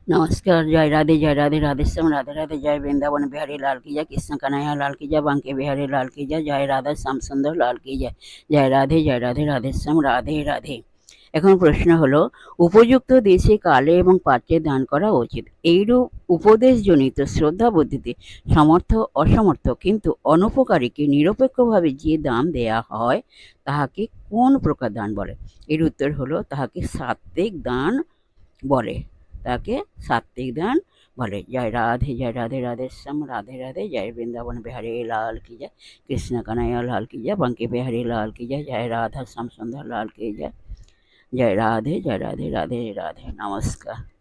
नमस्कार। जय राधे राधेश्याम राधे राधे। जय वृंदावन बिहारी लाल की जय, कृष्ण कन्हैया लाल की जय, बांके बिहारी लाल की जय, जय राधा श्याम सुंदर लाल की जय। जय राधे राधेश्याम राधे राधे। এখন প্রশ্ন হলো, উপযুক্ত দেশে কালে এবং পাত্রে দান করা উচিত। এইরূপ উপদেশজনিত শ্রদ্ধা বুদ্ধিতে সমর্থ অসমর্থ কিন্তু অনুপকারীকে নিরপেক্ষভাবে যে দান দেয়া হয় তাহাকে কোন প্রকার দান বলে? এর উত্তর হলো, তাহাকে সাত্ত্বিক দান বলে। তাকে সাত্ত্বিক দান বলে। জয় রাধে রাধেশ্যাম রাধে রাধে। জয় বৃন্দাবন বিহারী লাল की जय, कृष्ण कन्हैया लाल की जय, बांके बिहारी लाल की जय, जय राधा श्याम सुंदर लाल की जय। जय राधे राधे राधे। नमस्कार।